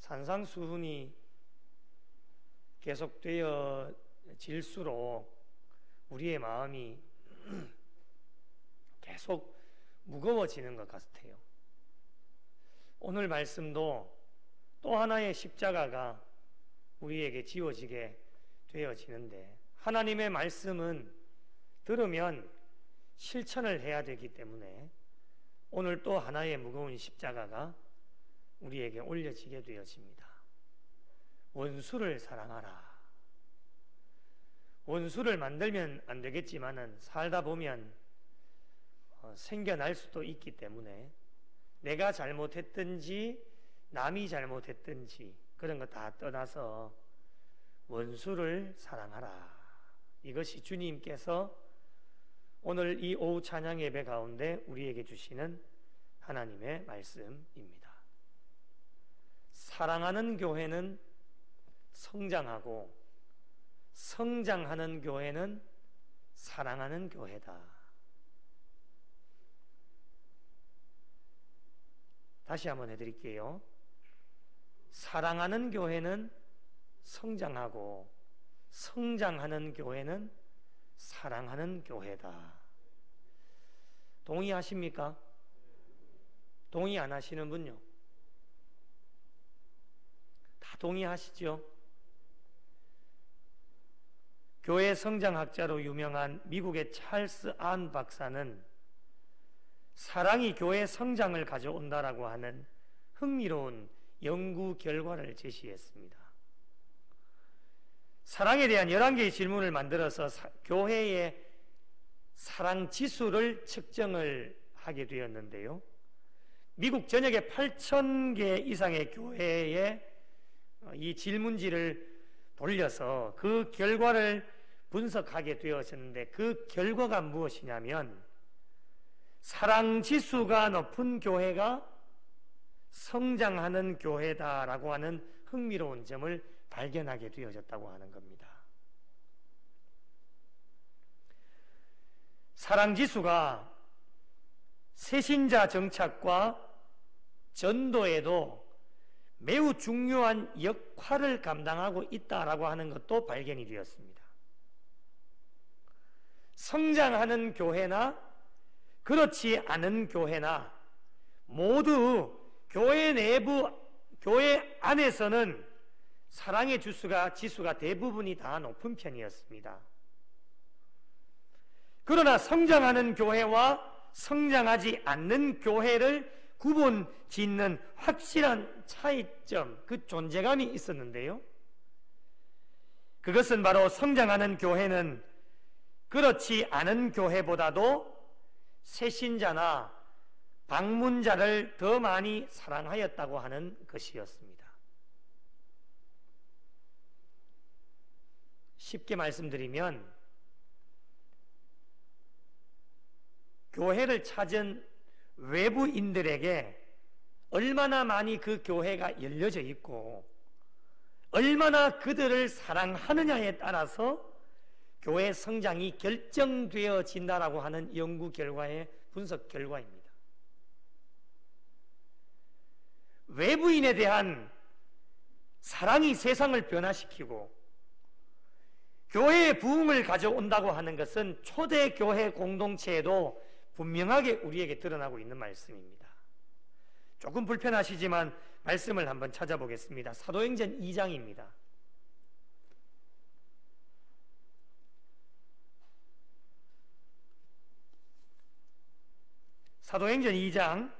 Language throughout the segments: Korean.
산상수훈이 계속되어질수록 우리의 마음이 계속 무거워지는 것 같아요. 오늘 말씀도 또 하나의 십자가가 우리에게 지워지게 되어지는데, 하나님의 말씀은 들으면 실천을 해야 되기 때문에 오늘 또 하나의 무거운 십자가가 우리에게 올려지게 되어집니다. 원수를 사랑하라. 원수를 만들면 안 되겠지만은 살다 보면 생겨날 수도 있기 때문에 내가 잘못했든지 남이 잘못했든지 그런 거 다 떠나서 원수를 사랑하라. 이것이 주님께서 오늘 이 오후 찬양 예배 가운데 우리에게 주시는 하나님의 말씀입니다. 사랑하는 교회는 성장하고 성장하는 교회는 사랑하는 교회다. 다시 한번 해드릴게요. 사랑하는 교회는 성장하고 성장하는 교회는 사랑하는 교회다. 동의하십니까? 동의 안 하시는 분요? 다 동의하시죠? 교회 성장학자로 유명한 미국의 찰스 안 박사는 사랑이 교회 성장을 가져온다라고 하는 흥미로운 연구 결과를 제시했습니다. 사랑에 대한 11개의 질문을 만들어서 교회의 사랑 지수를 측정을 하게 되었는데요. 미국 전역의 8,000개 이상의 교회에 이 질문지를 돌려서 그 결과를 분석하게 되어졌는데, 그 결과가 무엇이냐면 사랑 지수가 높은 교회가 성장하는 교회다라고 하는 흥미로운 점을 발견하게 되어졌다고 하는 겁니다. 사랑 지수가 새신자 정착과 전도에도 매우 중요한 역할을 감당하고 있다라고 하는 것도 발견이 되었습니다. 성장하는 교회나 그렇지 않은 교회나 모두 교회 내부, 교회 안에서는 사랑의 지수가 대부분이 다 높은 편이었습니다. 그러나 성장하는 교회와 성장하지 않는 교회를 구분 짓는 확실한 차이점, 그 존재감이 있었는데요. 그것은 바로 성장하는 교회는 그렇지 않은 교회보다도 새신자나 방문자를 더 많이 사랑하였다고 하는 것이었습니다. 쉽게 말씀드리면 교회를 찾은 외부인들에게 얼마나 많이 그 교회가 열려져 있고 얼마나 그들을 사랑하느냐에 따라서 교회 성장이 결정되어진다라고 하는 연구 결과의 분석 결과입니다. 외부인에 대한 사랑이 세상을 변화시키고 교회의 부흥을 가져온다고 하는 것은 초대교회 공동체에도 분명하게 우리에게 드러나고 있는 말씀입니다. 조금 불편하시지만 말씀을 한번 찾아보겠습니다. 사도행전 2장입니다. 사도행전 2장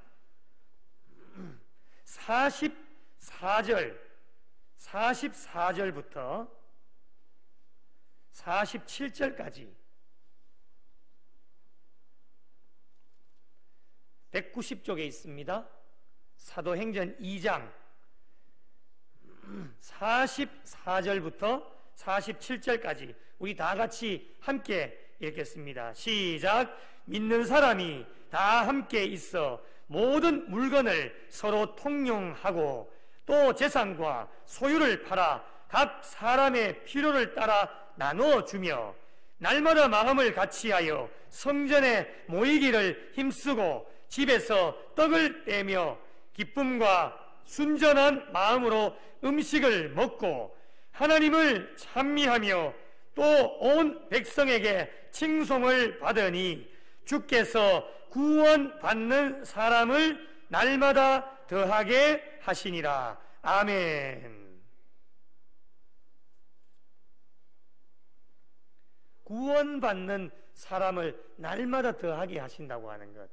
44절부터 47절까지 190쪽에 있습니다. 사도행전 2장 44절부터 47절까지 우리 다 같이 함께 읽겠습니다. 시작. 믿는 사람이 다 함께 있어 모든 물건을 서로 통용하고 또 재산과 소유를 팔아 각 사람의 필요를 따라 나누어 주며 날마다 마음을 같이하여 성전에 모이기를 힘쓰고 집에서 떡을 떼며 기쁨과 순전한 마음으로 음식을 먹고 하나님을 찬미하며 또 온 백성에게 칭송을 받으니 주께서 구원받는 사람을 날마다 더하게 하시니라. 아멘. 구원받는 사람을 날마다 더하게 하신다고 하는 것,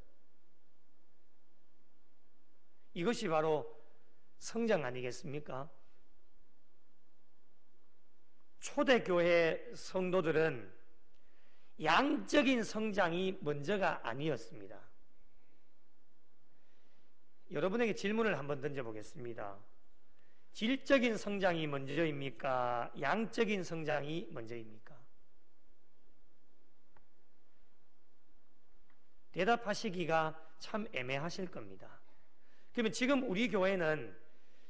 이것이 바로 성장 아니겠습니까? 초대교회 성도들은 양적인 성장이 먼저가 아니었습니다. 여러분에게 질문을 한번 던져보겠습니다. 질적인 성장이 먼저입니까? 양적인 성장이 먼저입니까? 대답하시기가 참 애매하실 겁니다. 그러면 지금 우리 교회는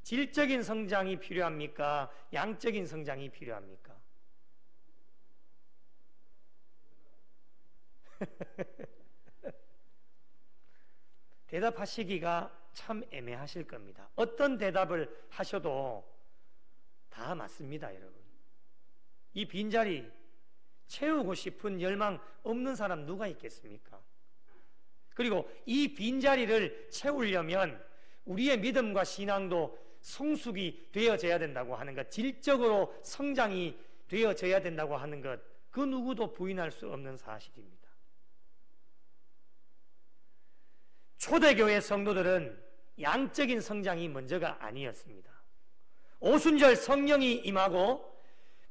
질적인 성장이 필요합니까? 양적인 성장이 필요합니까? 대답하시기가 참 애매하실 겁니다. 어떤 대답을 하셔도 다 맞습니다, 여러분. 이 빈자리 채우고 싶은 열망 없는 사람 누가 있겠습니까? 그리고 이 빈자리를 채우려면 우리의 믿음과 신앙도 성숙이 되어져야 된다고 하는 것, 질적으로 성장이 되어져야 된다고 하는 것, 그 누구도 부인할 수 없는 사실입니다. 초대교회 성도들은 양적인 성장이 먼저가 아니었습니다. 오순절 성령이 임하고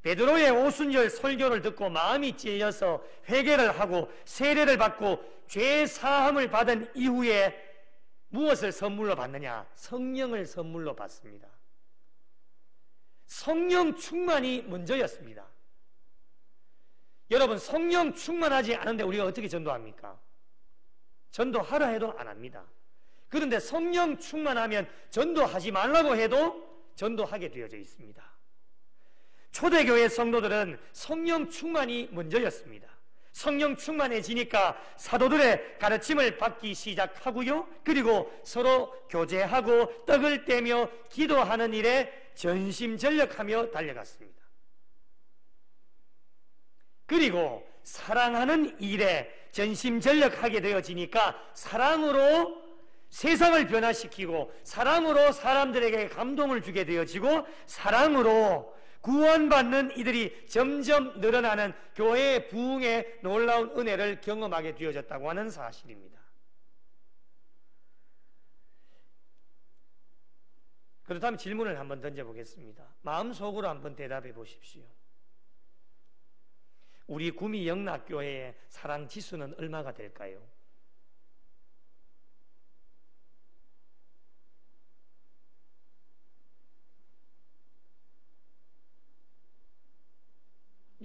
베드로의 오순절 설교를 듣고 마음이 찔려서 회개를 하고 세례를 받고 죄 사함을 받은 이후에 무엇을 선물로 받느냐? 성령을 선물로 받습니다. 성령 충만이 먼저였습니다. 여러분, 성령 충만하지 않은데 우리가 어떻게 전도합니까? 전도하라 해도 안 합니다. 그런데 성령 충만하면 전도하지 말라고 해도 전도하게 되어져 있습니다. 초대교회 성도들은 성령 충만이 먼저였습니다. 성령 충만해지니까 사도들의 가르침을 받기 시작하고요. 그리고 서로 교제하고 떡을 떼며 기도하는 일에 전심전력하며 달려갔습니다. 그리고 사랑하는 일에 전심전력하게 되어지니까 사랑으로 세상을 변화시키고 사랑으로 사람들에게 감동을 주게 되어지고 사랑으로 구원받는 이들이 점점 늘어나는 교회의 부흥의 놀라운 은혜를 경험하게 되어졌다고 하는 사실입니다. 그렇다면 질문을 한번 던져보겠습니다. 마음속으로 한번 대답해 보십시오. 우리 구미 영락교회의 사랑 지수는 얼마가 될까요?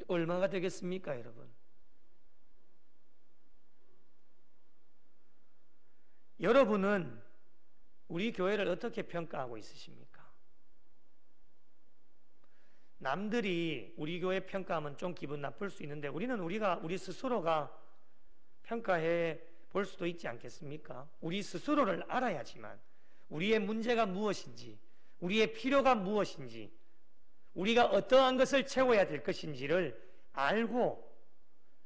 얼마가 되겠습니까, 여러분? 여러분은 우리 교회를 어떻게 평가하고 있으십니까? 남들이 우리 교회 평가하면 좀 기분 나쁠 수 있는데 우리 스스로가 평가해 볼 수도 있지 않겠습니까? 우리 스스로를 알아야지만 우리의 문제가 무엇인지, 우리의 필요가 무엇인지, 우리가 어떠한 것을 채워야 될 것인지를 알고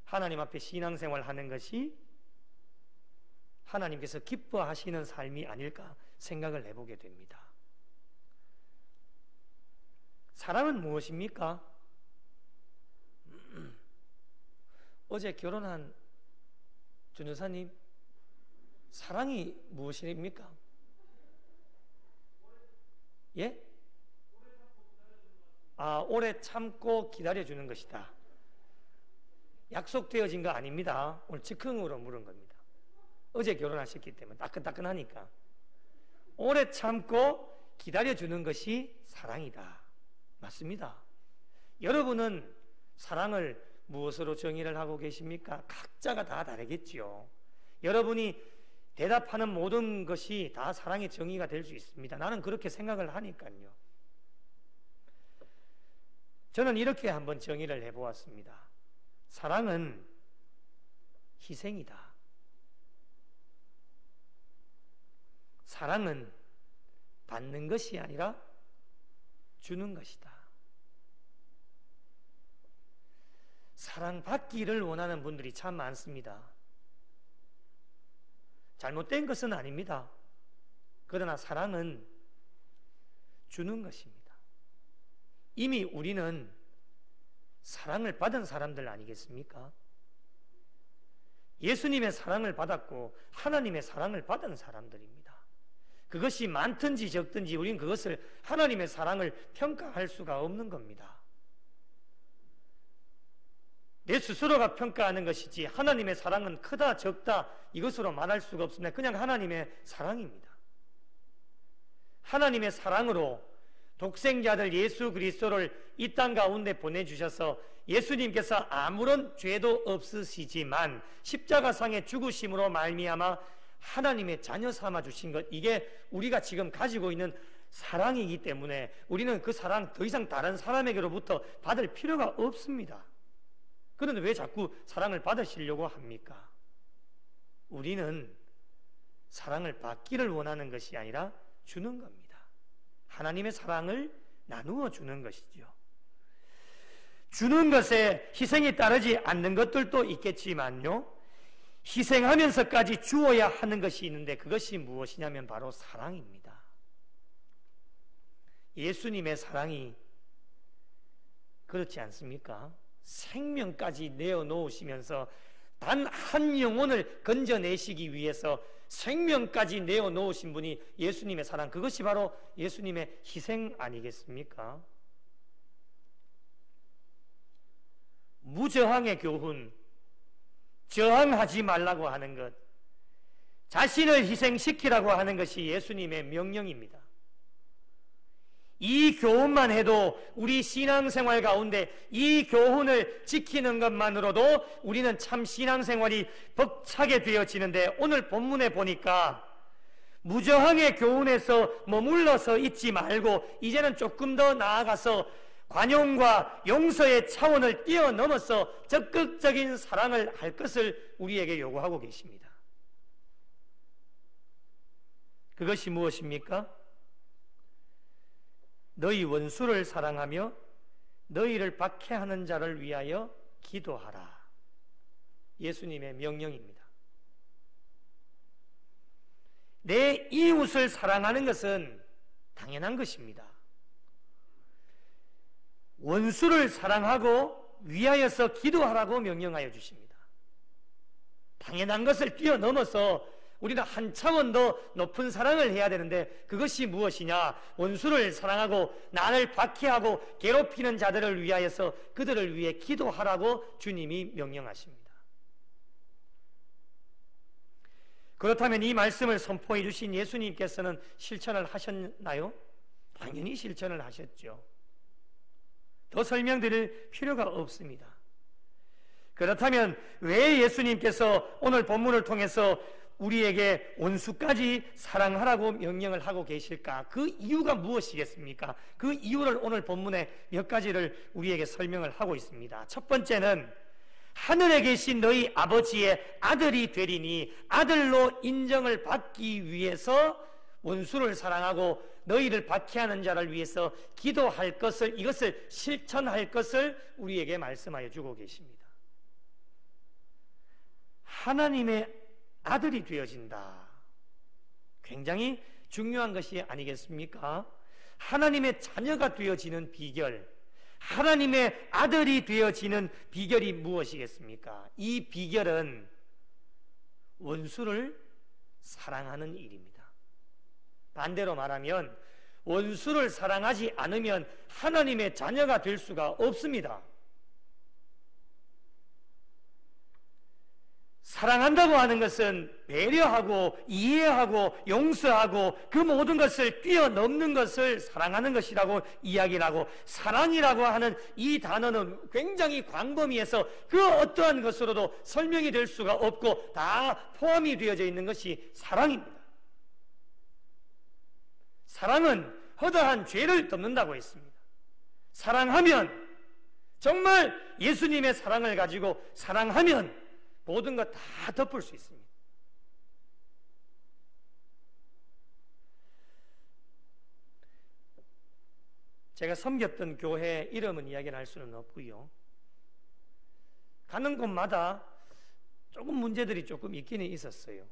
하나님 앞에 신앙생활 하는 것이 하나님께서 기뻐하시는 삶이 아닐까 생각을 해보게 됩니다. 사랑은 무엇입니까? 어제 결혼한 준 여사님, 사랑이 무엇입니까? 예? 오래 참고 기다려주는 것이다. 약속되어진 거 아닙니다. 오늘 즉흥으로 물은 겁니다. 어제 결혼하셨기 때문에 따끈따끈하니까. 오래 참고 기다려주는 것이 사랑이다. 맞습니다. 여러분은 사랑을 무엇으로 정의를 하고 계십니까? 각자가 다 다르겠지요. 여러분이 대답하는 모든 것이 다 사랑의 정의가 될 수 있습니다. 나는 그렇게 생각을 하니까요. 저는 이렇게 한번 정의를 해보았습니다. 사랑은 희생이다. 사랑은 받는 것이 아니라 주는 것이다. 사랑받기를 원하는 분들이 참 많습니다. 잘못된 것은 아닙니다. 그러나 사랑은 주는 것입니다. 이미 우리는 사랑을 받은 사람들 아니겠습니까? 예수님의 사랑을 받았고 하나님의 사랑을 받은 사람들입니다. 그것이 많든지 적든지 우리는 그것을 하나님의 사랑을 평가할 수가 없는 겁니다. 내 스스로가 평가하는 것이지 하나님의 사랑은 크다 적다 이것으로 말할 수가 없습니다. 그냥 하나님의 사랑입니다. 하나님의 사랑으로 독생자들 예수 그리스도를 이 땅 가운데 보내주셔서 예수님께서 아무런 죄도 없으시지만 십자가상의 죽으심으로 말미암아 하나님의 자녀 삼아 주신 것, 이게 우리가 지금 가지고 있는 사랑이기 때문에 우리는 그 사랑 더 이상 다른 사람에게로부터 받을 필요가 없습니다. 그런데 왜 자꾸 사랑을 받으시려고 합니까? 우리는 사랑을 받기를 원하는 것이 아니라 주는 겁니다. 하나님의 사랑을 나누어 주는 것이죠. 주는 것에 희생이 따르지 않는 것들도 있겠지만요, 희생하면서까지 주어야 하는 것이 있는데 그것이 무엇이냐면 바로 사랑입니다. 예수님의 사랑이 그렇지 않습니까? 생명까지 내어놓으시면서 단 한 영혼을 건져내시기 위해서 생명까지 내어놓으신 분이 예수님의 사랑, 그것이 바로 예수님의 희생 아니겠습니까? 무저항의 교훈, 저항하지 말라고 하는 것, 자신을 희생시키라고 하는 것이 예수님의 명령입니다. 이 교훈만 해도 우리 신앙생활 가운데 이 교훈을 지키는 것만으로도 우리는 참 신앙생활이 벅차게 되어지는데, 오늘 본문에 보니까 무저항의 교훈에서 머물러서 있지 말고 이제는 조금 더 나아가서 관용과 용서의 차원을 뛰어넘어서 적극적인 사랑을 할 것을 우리에게 요구하고 계십니다. 그것이 무엇입니까? 너희 원수를 사랑하며 너희를 박해하는 자를 위하여 기도하라. 예수님의 명령입니다. 내 이웃을 사랑하는 것은 당연한 것입니다. 원수를 사랑하고 위하여서 기도하라고 명령하여 주십니다. 당연한 것을 뛰어넘어서 우리는 한 차원 더 높은 사랑을 해야 되는데, 그것이 무엇이냐? 원수를 사랑하고 나를 박해하고 괴롭히는 자들을 위하여서 그들을 위해 기도하라고 주님이 명령하십니다. 그렇다면 이 말씀을 선포해 주신 예수님께서는 실천을 하셨나요? 당연히 실천을 하셨죠. 더 설명드릴 필요가 없습니다. 그렇다면 왜 예수님께서 오늘 본문을 통해서 우리에게 원수까지 사랑하라고 명령을 하고 계실까? 그 이유가 무엇이겠습니까? 그 이유를 오늘 본문에 몇 가지를 우리에게 설명을 하고 있습니다. 첫 번째는 하늘에 계신 너희 아버지의 아들이 되리니, 아들로 인정을 받기 위해서 원수를 사랑하고 너희를 박해하는 자를 위해서 기도할 것을, 이것을 실천할 것을 우리에게 말씀하여 주고 계십니다. 하나님의 아들이 되어진다. 굉장히 중요한 것이 아니겠습니까? 하나님의 자녀가 되어지는 비결, 하나님의 아들이 되어지는 비결이 무엇이겠습니까? 이 비결은 원수를 사랑하는 일입니다. 반대로 말하면 원수를 사랑하지 않으면 하나님의 자녀가 될 수가 없습니다. 사랑한다고 하는 것은 배려하고 이해하고 용서하고 그 모든 것을 뛰어넘는 것을 사랑하는 것이라고 이야기를 하고, 사랑이라고 하는 이 단어는 굉장히 광범위해서 그 어떠한 것으로도 설명이 될 수가 없고 다 포함이 되어져 있는 것이 사랑입니다. 사랑은 허다한 죄를 덮는다고 했습니다. 사랑하면, 정말 예수님의 사랑을 가지고 사랑하면 모든 것 다 덮을 수 있습니다. 제가 섬겼던 교회 이름은 이야기를 할 수는 없고요. 가는 곳마다 조금 문제들이 조금 있기는 있었어요.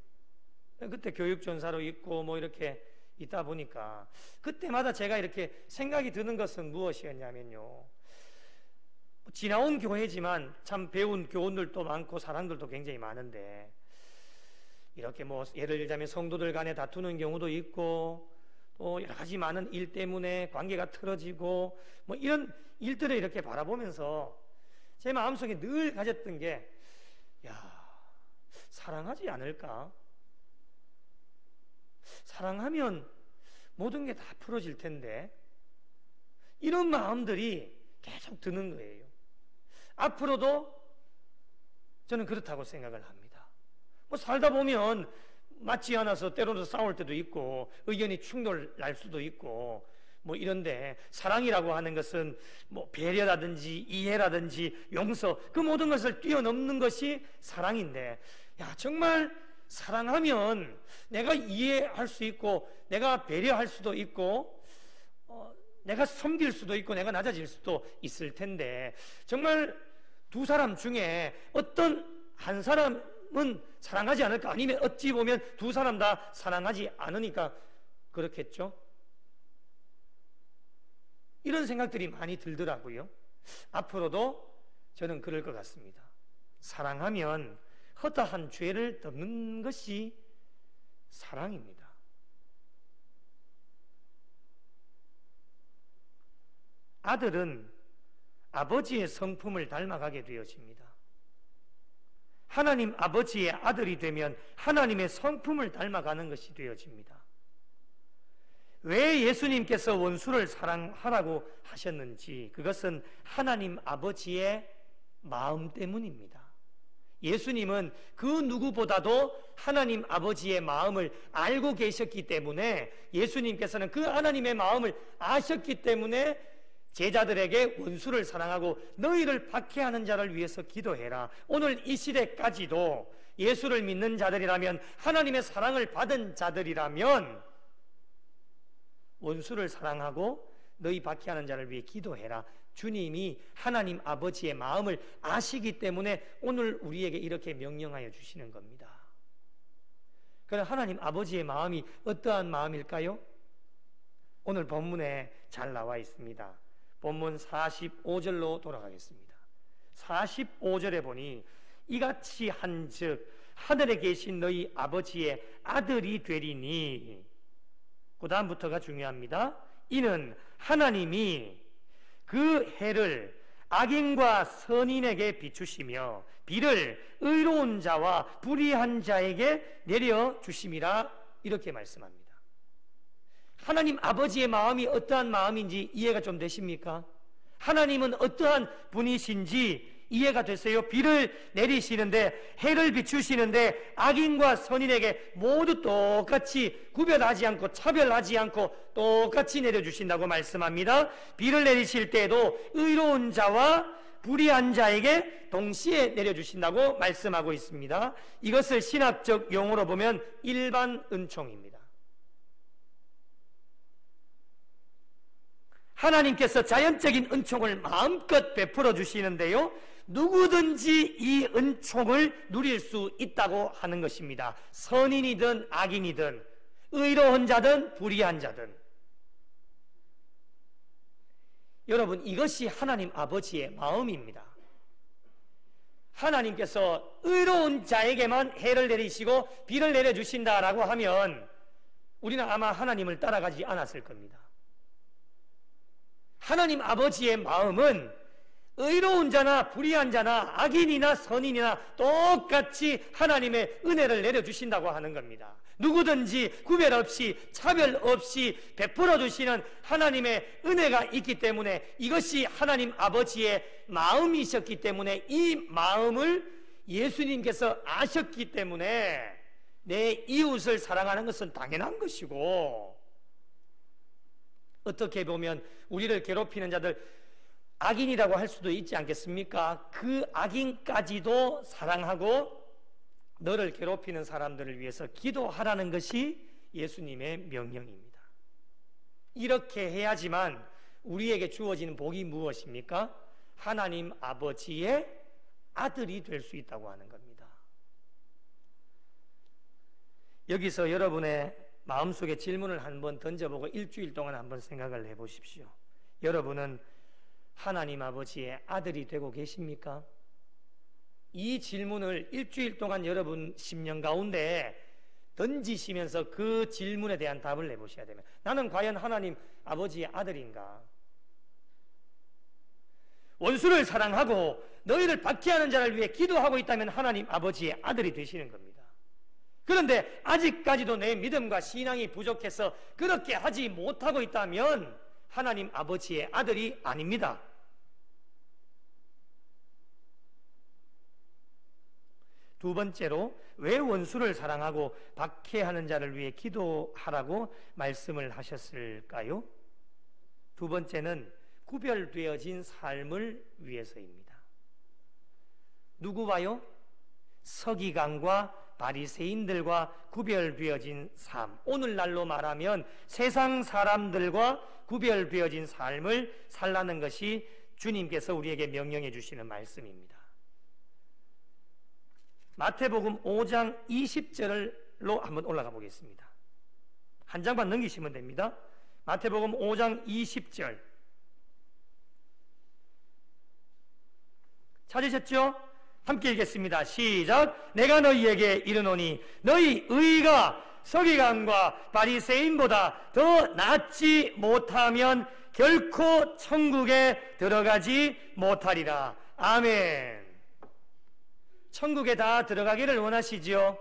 그때 교육전사로 있고 뭐 이렇게 있다 보니까 그때마다 제가 이렇게 생각이 드는 것은 무엇이었냐면요. 지나온 교회지만 참 배운 교원들도 많고 사람들도 굉장히 많은데 이렇게 뭐 예를 들자면 성도들 간에 다투는 경우도 있고 또 여러 가지 많은 일 때문에 관계가 틀어지고 뭐 이런 일들을 이렇게 바라보면서 제 마음속에 늘 가졌던 게 사랑하지 않을까? 사랑하면 모든 게 다 풀어질 텐데 이런 마음들이 계속 드는 거예요. 앞으로도 저는 그렇다고 생각을 합니다. 뭐 살다 보면 맞지 않아서 때로는 싸울 때도 있고 의견이 충돌날 수도 있고 뭐 이런데 사랑이라고 하는 것은 뭐 배려라든지 이해라든지 용서 그 모든 것을 뛰어넘는 것이 사랑인데 정말 사랑하면 내가 이해할 수 있고 내가 배려할 수도 있고 내가 섬길 수도 있고 내가 낮아질 수도 있을 텐데 정말 두 사람 중에 어떤 한 사람은 사랑하지 않을까? 아니면 어찌 보면 두 사람 다 사랑하지 않으니까 그렇겠죠? 이런 생각들이 많이 들더라고요. 앞으로도 저는 그럴 것 같습니다. 사랑하면 허다한 죄를 덮는 것이 사랑입니다. 아들은 아버지의 성품을 닮아가게 되어집니다. 하나님 아버지의 아들이 되면 하나님의 성품을 닮아가는 것이 되어집니다. 왜 예수님께서 원수를 사랑하라고 하셨는지 그것은 하나님 아버지의 마음 때문입니다. 예수님은 그 누구보다도 하나님 아버지의 마음을 알고 계셨기 때문에 예수님께서는 그 하나님의 마음을 아셨기 때문에 제자들에게 원수를 사랑하고 너희를 박해하는 자를 위해서 기도해라. 오늘 이 시대까지도 예수를 믿는 자들이라면 하나님의 사랑을 받은 자들이라면 원수를 사랑하고 너희 박해하는 자를 위해 기도해라. 주님이 하나님 아버지의 마음을 아시기 때문에 오늘 우리에게 이렇게 명령하여 주시는 겁니다. 그럼 하나님 아버지의 마음이 어떠한 마음일까요? 오늘 본문에 잘 나와 있습니다. 본문 45절로 돌아가겠습니다. 45절에 보니 이같이 한즉 하늘에 계신 너희 아버지의 아들이 되리니 그 다음부터가 중요합니다. 이는 하나님이 그 해를 악인과 선인에게 비추시며 비를 의로운 자와 불의한 자에게 내려주심이라 이렇게 말씀합니다. 하나님 아버지의 마음이 어떠한 마음인지 이해가 좀 되십니까? 하나님은 어떠한 분이신지 이해가 되세요? 비를 내리시는데 해를 비추시는데 악인과 선인에게 모두 똑같이 구별하지 않고 차별하지 않고 똑같이 내려주신다고 말씀합니다. 비를 내리실 때에도 의로운 자와 불의한 자에게 동시에 내려주신다고 말씀하고 있습니다. 이것을 신학적 용어로 보면 일반 은총입니다. 하나님께서 자연적인 은총을 마음껏 베풀어 주시는데요, 누구든지 이 은총을 누릴 수 있다고 하는 것입니다. 선인이든 악인이든 의로운 자든 불의한 자든. 여러분, 이것이 하나님 아버지의 마음입니다. 하나님께서 의로운 자에게만 해를 내리시고 비를 내려주신다라고 하면 우리는 아마 하나님을 따라가지 않았을 겁니다. 하나님 아버지의 마음은 의로운 자나 불의한 자나 악인이나 선인이나 똑같이 하나님의 은혜를 내려주신다고 하는 겁니다. 누구든지 구별 없이 차별 없이 베풀어 주시는 하나님의 은혜가 있기 때문에 이것이 하나님 아버지의 마음이셨기 때문에 이 마음을 예수님께서 아셨기 때문에 내 이웃을 사랑하는 것은 당연한 것이고, 어떻게 보면 우리를 괴롭히는 자들 악인이라고 할 수도 있지 않겠습니까? 그 악인까지도 사랑하고 너를 괴롭히는 사람들을 위해서 기도하라는 것이 예수님의 명령입니다. 이렇게 해야지만 우리에게 주어지는 복이 무엇입니까? 하나님 아버지의 아들이 될 수 있다고 하는 겁니다. 여기서 여러분의 마음속에 질문을 한번 던져보고 일주일 동안 한번 생각을 해보십시오. 여러분은 하나님 아버지의 아들이 되고 계십니까? 이 질문을 일주일 동안 여러분 심령 가운데 던지시면서 그 질문에 대한 답을 내보셔야 됩니다. 나는 과연 하나님 아버지의 아들인가? 원수를 사랑하고 너희를 박해하는 자를 위해 기도하고 있다면 하나님 아버지의 아들이 되시는 겁니다. 그런데 아직까지도 내 믿음과 신앙이 부족해서 그렇게 하지 못하고 있다면 하나님 아버지의 아들이 아닙니다. 두 번째로 왜 원수를 사랑하고 박해하는 자를 위해 기도하라고 말씀을 하셨을까요? 두 번째는 구별되어진 삶을 위해서입니다. 누구와요? 서기관과 바리새인들과 구별되어진 삶. 오늘날로 말하면 세상 사람들과 구별되어진 삶을 살라는 것이 주님께서 우리에게 명령해 주시는 말씀입니다. 마태복음 5장 20절로 한번 올라가 보겠습니다. 한 장만 넘기시면 됩니다. 마태복음 5장 20절 찾으셨죠? 함께 읽겠습니다. 시작. 내가 너희에게 이르노니 너희 의가 서기관과 바리새인보다 더 낫지 못하면 결코 천국에 들어가지 못하리라. 아멘. 천국에 다 들어가기를 원하시지요?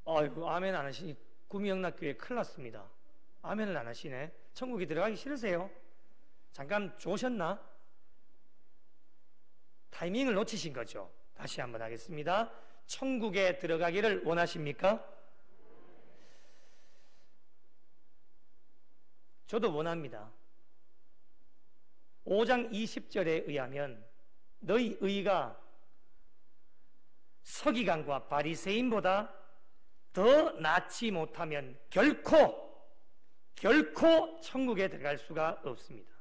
아이고, 아멘 안 하시니 구미영락교회 큰일 났습니다. 아멘을 안 하시네. 천국에 들어가기 싫으세요? 잠깐 조셨나? 타이밍을 놓치신 거죠. 다시 한번 하겠습니다. 천국에 들어가기를 원하십니까? 저도 원합니다. 5장 20절에 의하면 너희 의가 서기관과 바리새인보다 더 낫지 못하면 결코 천국에 들어갈 수가 없습니다.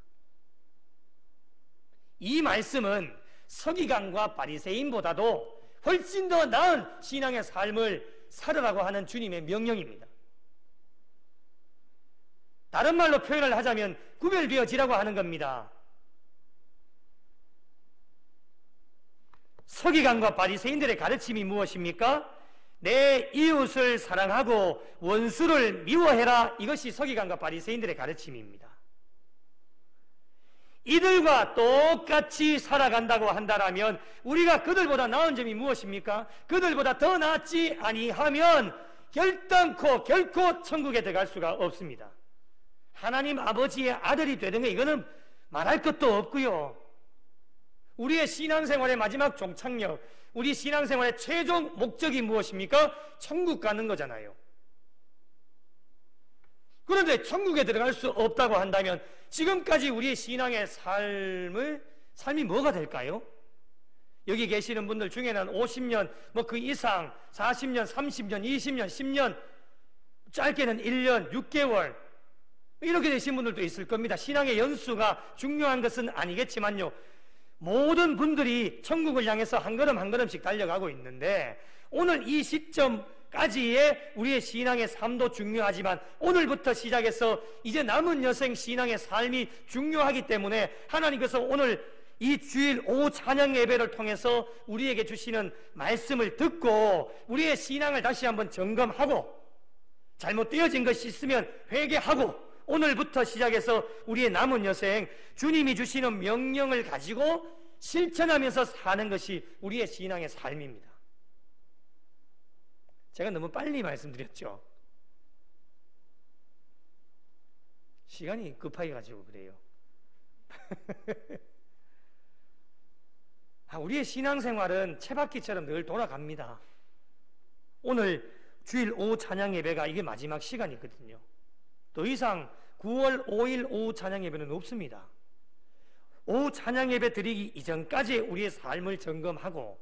이 말씀은 서기관과 바리새인보다도 훨씬 더 나은 신앙의 삶을 살으라고 하는 주님의 명령입니다. 다른 말로 표현을 하자면 구별되어지라고 하는 겁니다. 서기관과 바리새인들의 가르침이 무엇입니까? 내 이웃을 사랑하고 원수를 미워해라. 이것이 서기관과 바리새인들의 가르침입니다. 이들과 똑같이 살아간다고 한다면 우리가 그들보다 나은 점이 무엇입니까? 그들보다 더 낫지 아니하면 결코 천국에 들어갈 수가 없습니다. 하나님 아버지의 아들이 되는 거 이거는 말할 것도 없고요. 우리의 신앙생활의 마지막 종착역, 우리 신앙생활의 최종 목적이 무엇입니까? 천국 가는 거잖아요. 그런데 천국에 들어갈 수 없다고 한다면 지금까지 우리의 신앙의 삶이 뭐가 될까요? 여기 계시는 분들 중에는 50년, 그 이상, 40년, 30년, 20년, 10년, 짧게는 1년, 6개월 이렇게 되신 분들도 있을 겁니다. 신앙의 연수가 중요한 것은 아니겠지만요. 모든 분들이 천국을 향해서 한 걸음 한 걸음씩 달려가고 있는데 오늘 이 시점까지의 우리의 신앙의 삶도 중요하지만 오늘부터 시작해서 이제 남은 여생 신앙의 삶이 중요하기 때문에 하나님께서 오늘 이 주일 오후 찬양 예배를 통해서 우리에게 주시는 말씀을 듣고 우리의 신앙을 다시 한번 점검하고 잘못되어진 것이 있으면 회개하고 오늘부터 시작해서 우리의 남은 여생 주님이 주시는 명령을 가지고 실천하면서 사는 것이 우리의 신앙의 삶입니다. 제가 너무 빨리 말씀드렸죠? 시간이 급하게 가지고 그래요. 우리의 신앙생활은 채바퀴처럼 늘 돌아갑니다. 오늘 주일 오후 찬양 예배가 이게 마지막 시간이거든요. 더 이상 9월 5일 오후 찬양 예배는 없습니다. 오후 찬양 예배 드리기 이전까지 우리의 삶을 점검하고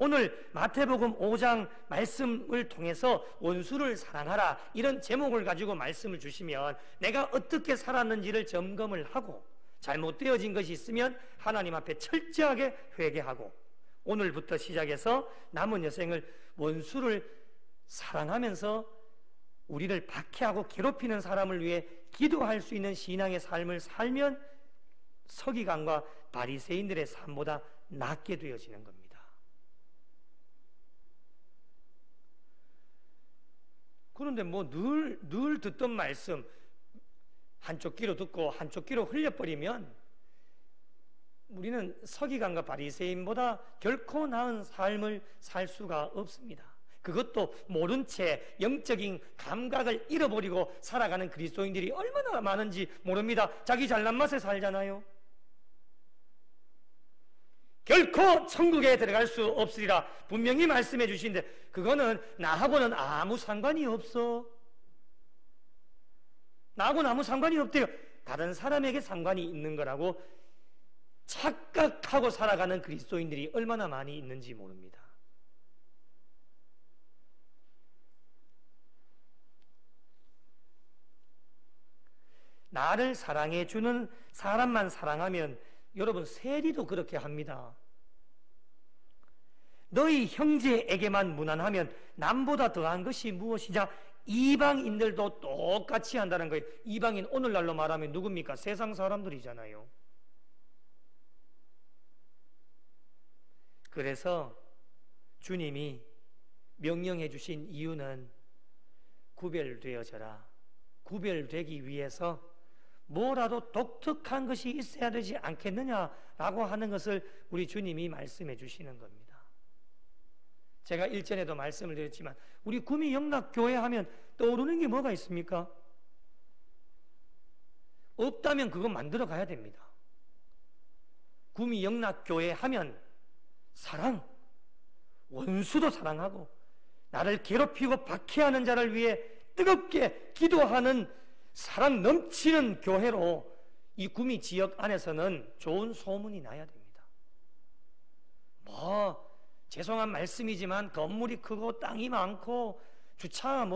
오늘 마태복음 5장 말씀을 통해서 원수를 사랑하라 이런 제목을 가지고 말씀을 주시면 내가 어떻게 살았는지를 점검을 하고 잘못되어진 것이 있으면 하나님 앞에 철저하게 회개하고 오늘부터 시작해서 남은 여생을 원수를 사랑하면서 우리를 박해하고 괴롭히는 사람을 위해 기도할 수 있는 신앙의 삶을 살면 서기관과 바리새인들의 삶보다 낫게 되어지는 겁니다. 그런데 뭐 늘 듣던 말씀 한쪽 귀로 듣고 한쪽 귀로 흘려버리면 우리는 서기관과 바리새인보다 결코 나은 삶을 살 수가 없습니다. 그것도 모른 채 영적인 감각을 잃어버리고 살아가는 그리스도인들이 얼마나 많은지 모릅니다. 자기 잘난 맛에 살잖아요. 결코 천국에 들어갈 수 없으리라 분명히 말씀해 주시는데 그거는 나하고는 아무 상관이 없어. 나하고는 아무 상관이 없대요. 다른 사람에게 상관이 있는 거라고 착각하고 살아가는 그리스도인들이 얼마나 많이 있는지 모릅니다. 나를 사랑해 주는 사람만 사랑하면 여러분 세리도 그렇게 합니다. 너희 형제에게만 무난하면 남보다 더한 것이 무엇이냐? 이방인들도 똑같이 한다는 거예요. 이방인 오늘날로 말하면 누굽니까? 세상 사람들이잖아요. 그래서 주님이 명령해 주신 이유는 구별되어져라. 구별되기 위해서 뭐라도 독특한 것이 있어야 되지 않겠느냐라고 하는 것을 우리 주님이 말씀해 주시는 겁니다. 제가 일전에도 말씀을 드렸지만 우리 구미 영락교회 하면 떠오르는 게 뭐가 있습니까? 없다면 그거 만들어 가야 됩니다. 구미 영락교회 하면 사랑, 원수도 사랑하고 나를 괴롭히고 박해하는 자를 위해 뜨겁게 기도하는 사랑 넘치는 교회로 이 구미 지역 안에서는 좋은 소문이 나야 됩니다. 뭐 죄송한 말씀이지만 건물이 크고 땅이 많고 주차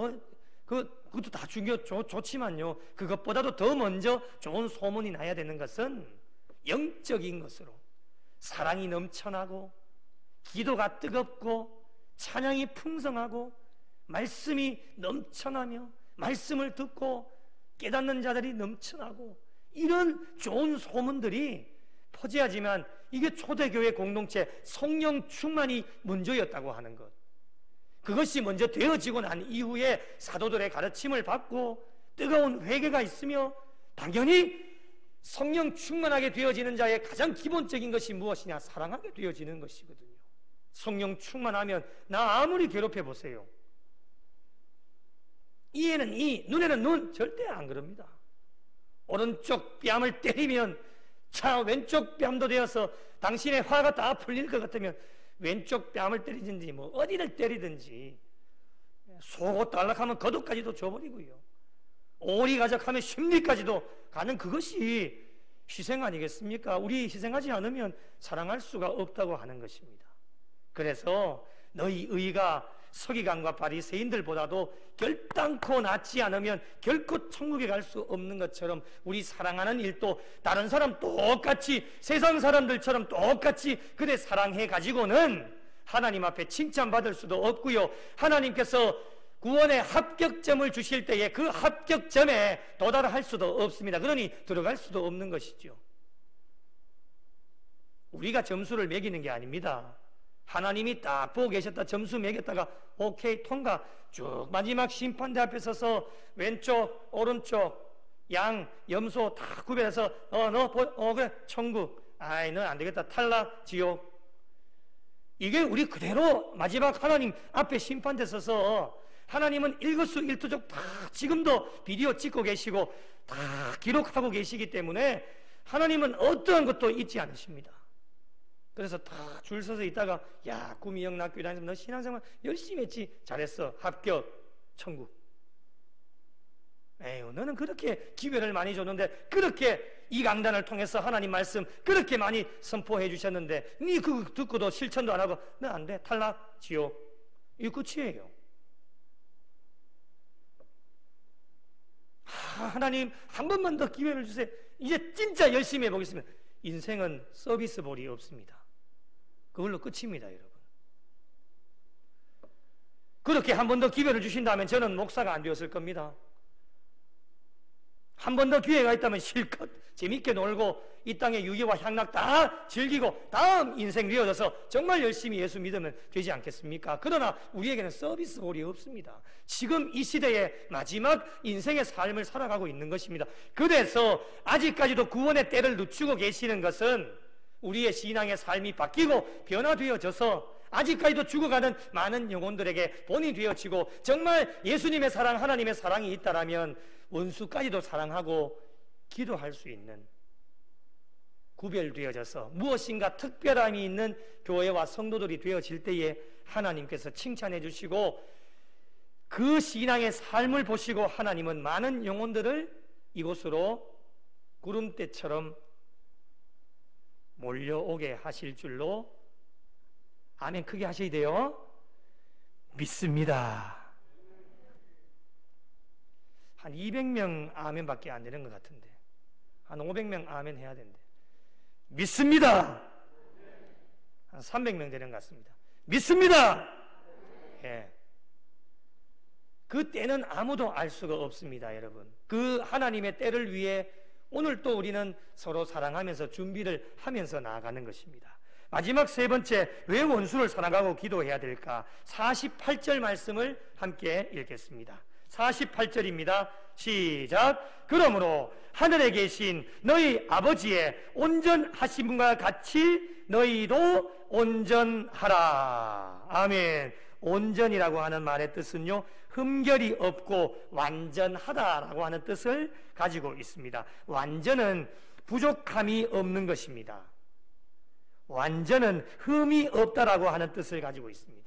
그것도 다 좋지만요. 그것보다도 더 먼저 좋은 소문이 나야 되는 것은 영적인 것으로 사랑이 넘쳐나고 기도가 뜨겁고 찬양이 풍성하고 말씀이 넘쳐나며 말씀을 듣고 깨닫는 자들이 넘쳐나고 이런 좋은 소문들이 퍼져야지만 이게 초대교회 공동체 성령 충만이 먼저였다고 하는 것. 그것이 먼저 되어지고 난 이후에 사도들의 가르침을 받고 뜨거운 회개가 있으며 당연히 성령 충만하게 되어지는 자의 가장 기본적인 것이 무엇이냐? 사랑하게 되어지는 것이거든요. 성령 충만하면 나 아무리 괴롭혀 보세요. 이에는 이, 눈에는 눈 절대 안 그럽니다. 오른쪽 뺨을 때리면 자 왼쪽 뺨도 되어서 당신의 화가 다 풀릴 것 같으면 왼쪽 뺨을 때리든지 뭐 어디를 때리든지 속옷 달락하면 겉옷까지도 줘버리고요. 오리 가적하면 심리까지도 가는 그것이 희생 아니겠습니까? 우리 희생하지 않으면 사랑할 수가 없다고 하는 것입니다. 그래서 너희 의가 서기관과 바리새인들보다도 결단코 낫지 않으면 결코 천국에 갈 수 없는 것처럼 우리 사랑하는 일도 다른 사람 똑같이 세상 사람들처럼 똑같이 그래 사랑해 가지고는 하나님 앞에 칭찬받을 수도 없고요. 하나님께서 구원의 합격점을 주실 때에 그 합격점에 도달할 수도 없습니다. 그러니 들어갈 수도 없는 것이죠. 우리가 점수를 매기는 게 아닙니다. 하나님이 딱 보고 계셨다 점수 매겼다가 오케이 통과 쭉 마지막 심판대 앞에 서서 왼쪽 오른쪽 양 염소 다 구별해서 그래 천국 아이 너 안 되겠다 탈락 지옥 이게 우리 그대로 마지막 하나님 앞에 심판대 서서 하나님은 일거수일투족 다 지금도 비디오 찍고 계시고 다 기록하고 계시기 때문에 하나님은 어떠한 것도 잊지 않으십니다. 그래서 다 줄 서서 있다가 야 구미 영락교회 다니면서 너 신앙생활 열심히 했지 잘했어 합격 천국. 에휴 너는 그렇게 기회를 많이 줬는데 그렇게 이 강단을 통해서 하나님 말씀 그렇게 많이 선포해 주셨는데 니 그거 듣고도 실천도 안 하고 나 안 돼, 탈락, 지옥. 이거 끝이에요. 하나님 한 번만 더 기회를 주세요. 이제 진짜 열심히 해보겠습니다. 인생은 서비스볼이 없습니다. 그걸로 끝입니다, 여러분. 그렇게 한 번 더 기회를 주신다면 저는 목사가 안 되었을 겁니다. 한 번 더 기회가 있다면 실컷 재밌게 놀고 이 땅의 유기와 향락 다 즐기고 다음 인생 되어져서 정말 열심히 예수 믿으면 되지 않겠습니까? 그러나 우리에게는 서비스볼이 없습니다. 지금 이 시대의 마지막 인생의 삶을 살아가고 있는 것입니다. 그래서 아직까지도 구원의 때를 늦추고 계시는 것은 우리의 신앙의 삶이 바뀌고 변화되어져서 아직까지도 죽어가는 많은 영혼들에게 본이 되어지고 정말 예수님의 사랑, 하나님의 사랑이 있다라면 원수까지도 사랑하고 기도할 수 있는 구별되어져서 무엇인가 특별함이 있는 교회와 성도들이 되어질 때에 하나님께서 칭찬해 주시고 그 신앙의 삶을 보시고 하나님은 많은 영혼들을 이곳으로 구름대처럼 몰려오게 하실 줄로 아멘 크게 하셔야 돼요. 믿습니다. 한 200명 아멘밖에 안 되는 것 같은데 한 500명 아멘 해야 되는데 믿습니다. 한 300명 되는 것 같습니다. 믿습니다. 예. 그 때는 아무도 알 수가 없습니다, 여러분. 그 하나님의 때를 위해 오늘 또 우리는 서로 사랑하면서 준비를 하면서 나아가는 것입니다. 마지막 세 번째, 왜 원수를 사랑하고 기도해야 될까? 48절 말씀을 함께 읽겠습니다. 48절입니다. 시작. 그러므로 하늘에 계신 너희 아버지의 온전하신 분과 같이 너희도 온전하라. 아멘. 온전이라고 하는 말의 뜻은요, 흠결이 없고 완전하다라고 하는 뜻을 가지고 있습니다. 완전은 부족함이 없는 것입니다. 완전은 흠이 없다라고 하는 뜻을 가지고 있습니다.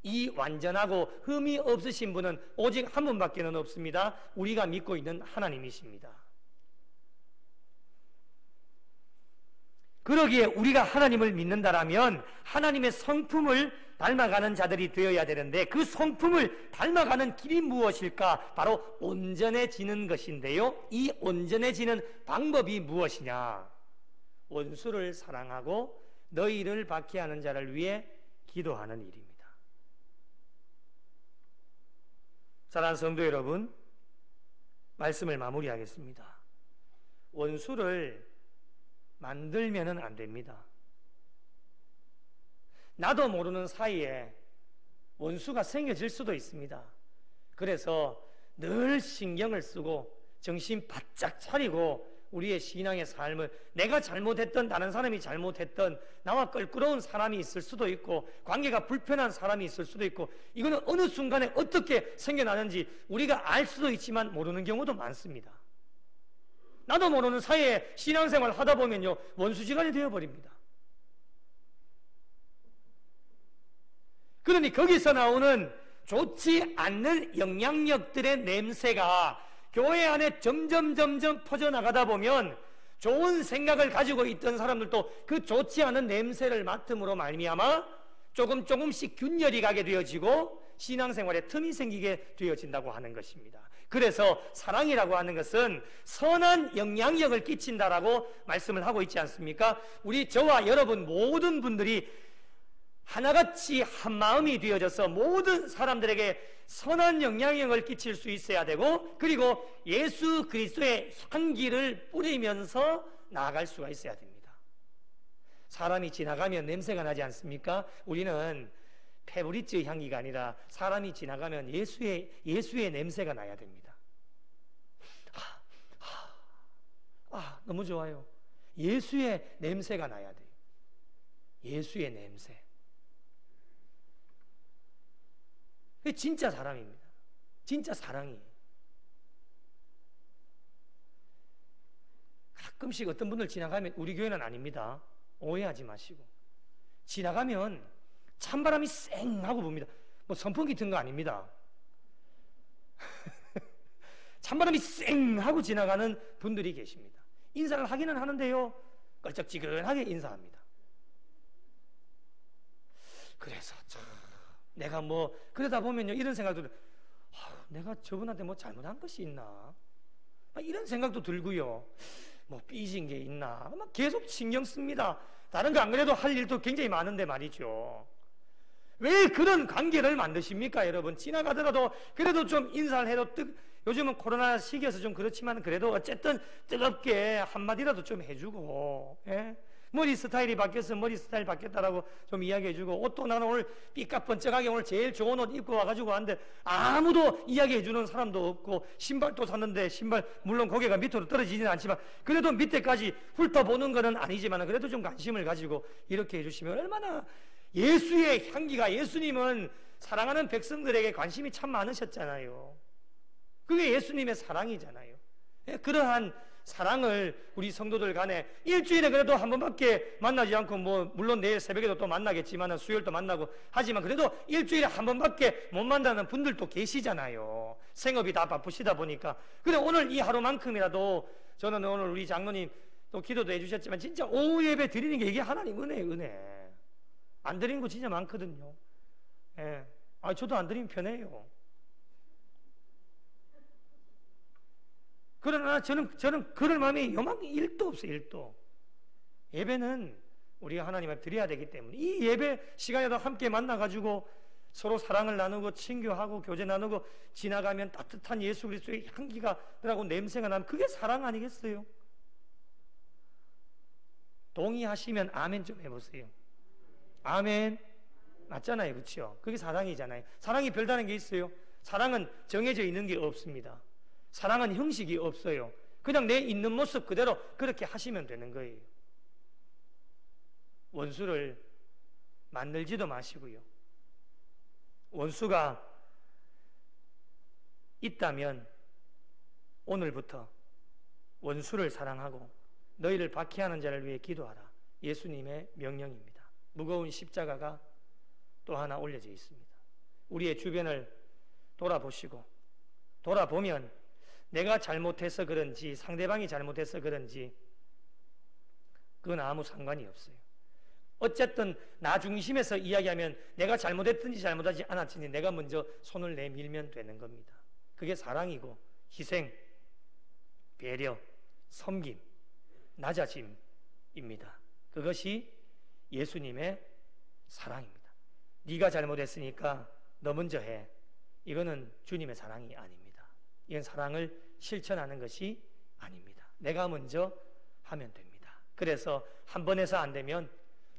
이 완전하고 흠이 없으신 분은 오직 한 분밖에 없습니다. 우리가 믿고 있는 하나님이십니다. 그러기에 우리가 하나님을 믿는다라면 하나님의 성품을 닮아가는 자들이 되어야 되는데 그 성품을 닮아가는 길이 무엇일까? 바로 온전해지는 것인데요. 이 온전해지는 방법이 무엇이냐? 원수를 사랑하고 너희를 박해하는 자를 위해 기도하는 일입니다. 사랑하는 성도 여러분, 말씀을 마무리하겠습니다. 원수를 만들면은 안 됩니다. 나도 모르는 사이에 원수가 생겨질 수도 있습니다. 그래서 늘 신경을 쓰고 정신 바짝 차리고 우리의 신앙의 삶을 내가 잘못했던 다른 사람이 잘못했던 나와 껄끄러운 사람이 있을 수도 있고 관계가 불편한 사람이 있을 수도 있고 이거는 어느 순간에 어떻게 생겨나는지 우리가 알 수도 있지만 모르는 경우도 많습니다. 나도 모르는 사이에 신앙생활 하다 보면요 원수지간이 되어버립니다. 그러니 거기서 나오는 좋지 않는 영향력들의 냄새가 교회 안에 점점 퍼져나가다 보면 좋은 생각을 가지고 있던 사람들도 그 좋지 않은 냄새를 맡음으로 말미암아 조금씩 균열이 가게 되어지고 신앙생활에 틈이 생기게 되어진다고 하는 것입니다. 그래서 사랑이라고 하는 것은 선한 영향력을 끼친다라고 말씀을 하고 있지 않습니까? 우리 저와 여러분 모든 분들이 하나같이 한 마음이 되어져서 모든 사람들에게 선한 영향력을 끼칠 수 있어야 되고 그리고 예수 그리스도의 향기를 뿌리면서 나아갈 수가 있어야 됩니다. 사람이 지나가면 냄새가 나지 않습니까? 우리는 페브리즈 향기가 아니라 사람이 지나가면 예수의 냄새가 나야 됩니다. 너무 좋아요. 예수의 냄새가 나야 돼요. 예수의 냄새. 그게 진짜 사랑입니다. 진짜 사랑이에요. 가끔씩 어떤 분들 지나가면 우리 교회는 아닙니다. 오해하지 마시고 지나가면 찬바람이 쌩하고 붑니다. 뭐 선풍기 튼 거 아닙니다. 찬바람이 쌩하고 지나가는 분들이 계십니다. 인사를 하기는 하는데요, 껄쩍지근하게 인사합니다. 그래서 참 내가 뭐 그러다 보면요, 이런 생각도 내가 저분한테 뭐 잘못한 것이 있나, 이런 생각도 들고요, 뭐 삐진 게 있나, 막 계속 신경 씁니다. 다른 거 안 그래도 할 일도 굉장히 많은데 말이죠. 왜 그런 관계를 만드십니까, 여러분? 지나가더라도 그래도 좀 인사를 해도 요즘은 코로나 시기여서 좀 그렇지만 그래도 어쨌든 뜨겁게 한마디라도 좀 해주고, 예? 머리 스타일이 바뀌어서 머리 스타일 바뀌었다라고 좀 이야기해주고, 옷도 나는 오늘 삐까번쩍하게 오늘 제일 좋은 옷 입고 와가지고 왔는데 아무도 이야기해주는 사람도 없고, 신발도 샀는데 신발 물론 고개가 밑으로 떨어지지는 않지만 그래도 밑에까지 훑어보는 거는 아니지만 그래도 좀 관심을 가지고 이렇게 해주시면 얼마나 예수의 향기가, 예수님은 사랑하는 백성들에게 관심이 참 많으셨잖아요. 그게 예수님의 사랑이잖아요. 예, 그러한 사랑을 우리 성도들 간에 일주일에 그래도 한 번밖에 만나지 않고, 뭐 물론 내일 새벽에도 또 만나겠지만 수요일도 만나고 하지만 그래도 일주일에 한 번밖에 못 만나는 분들도 계시잖아요. 생업이 다 바쁘시다 보니까. 근데 오늘 이 하루만큼이라도 저는 오늘 우리 장로님 또 기도도 해주셨지만 진짜 오후 예배 드리는 게 이게 하나님 은혜예요, 은혜. 안 드리는 거 진짜 많거든요. 예. 저도 안 드리면 편해요. 그러나 저는 그럴 마음이 요만큼 1도 없어요, 1도. 예배는 우리가 하나님 앞에 드려야 되기 때문에 이 예배 시간에도 함께 만나가지고 서로 사랑을 나누고 친교하고 교제 나누고 지나가면 따뜻한 예수 그리스도의 향기가 나고 냄새가 나면 그게 사랑 아니겠어요? 동의하시면 아멘 좀 해보세요. 아멘. 맞잖아요, 그렇죠? 그게 사랑이잖아요. 사랑이 별다른 게 있어요? 사랑은 정해져 있는 게 없습니다. 사랑은 형식이 없어요. 그냥 내 있는 모습 그대로 그렇게 하시면 되는 거예요. 원수를 만들지도 마시고요. 원수가 있다면 오늘부터 원수를 사랑하고 너희를 박해하는 자를 위해 기도하라. 예수님의 명령입니다. 무거운 십자가가 또 하나 올려져 있습니다. 우리의 주변을 돌아보면 내가 잘못해서 그런지 상대방이 잘못해서 그런지 그건 아무 상관이 없어요. 어쨌든 나 중심에서 이야기하면 내가 잘못했든지 잘못하지 않았든지 내가 먼저 손을 내밀면 되는 겁니다. 그게 사랑이고 희생, 배려, 섬김, 낮아짐입니다. 그것이 예수님의 사랑입니다. 네가 잘못했으니까 너 먼저 해. 이거는 주님의 사랑이 아닙니다. 이건 사랑을 실천하는 것이 아닙니다. 내가 먼저 하면 됩니다. 그래서 한 번 해서 안 되면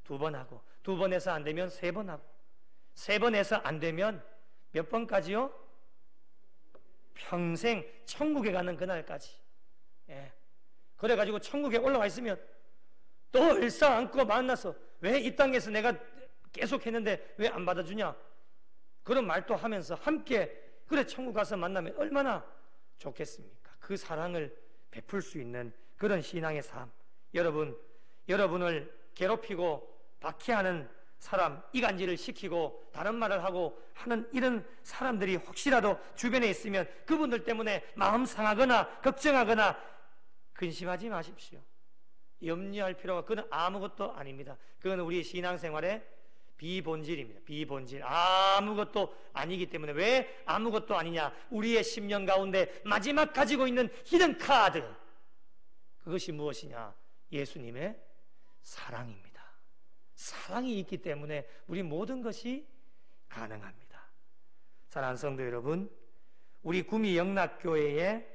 두 번 하고, 두 번 해서 안 되면 세 번 하고, 세 번 해서 안 되면 몇 번까지요? 평생 천국에 가는 그날까지. 예. 그래가지고 천국에 올라와 있으면 또 일사안고 만나서 왜 이 땅에서 내가 계속 했는데 왜 안 받아주냐? 그런 말도 하면서 함께 그래 천국 가서 만나면 얼마나 좋겠습니까? 그 사랑을 베풀 수 있는 그런 신앙의 삶. 여러분을 괴롭히고 박해하는 사람, 이간질을 시키고 다른 말을 하고 하는 이런 사람들이 혹시라도 주변에 있으면 그분들 때문에 마음 상하거나 걱정하거나 근심하지 마십시오. 염려할 필요가, 그건 아무것도 아닙니다. 그건 우리의 신앙생활의 비본질입니다. 비본질. 아무것도 아니기 때문에. 왜 아무것도 아니냐? 우리의 심령 가운데 마지막 가지고 있는 히든 카드, 그것이 무엇이냐? 예수님의 사랑입니다. 사랑이 있기 때문에 우리 모든 것이 가능합니다. 사랑하는 성도 여러분, 우리 구미 영락교회의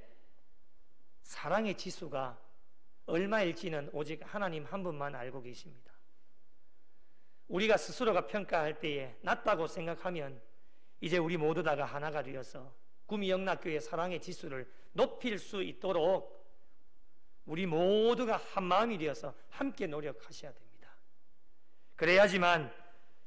사랑의 지수가 얼마일지는 오직 하나님 한 분만 알고 계십니다. 우리가 스스로가 평가할 때에 낮다고 생각하면 이제 우리 모두 다가 하나가 되어서 구미 영락교회의 사랑의 지수를 높일 수 있도록 우리 모두가 한 마음이 되어서 함께 노력하셔야 됩니다. 그래야지만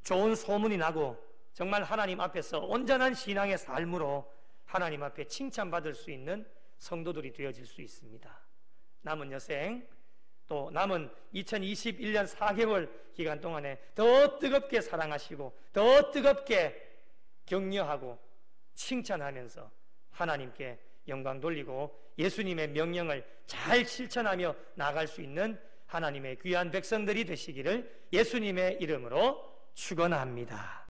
좋은 소문이 나고 정말 하나님 앞에서 온전한 신앙의 삶으로 하나님 앞에 칭찬받을 수 있는 성도들이 되어질 수 있습니다. 남은 여생, 또 남은 2021년 4개월 기간 동안에 더 뜨겁게 사랑하시고 더 뜨겁게 격려하고 칭찬하면서 하나님께 영광 돌리고 예수님의 명령을 잘 실천하며 나아갈 수 있는 하나님의 귀한 백성들이 되시기를 예수님의 이름으로 축원합니다.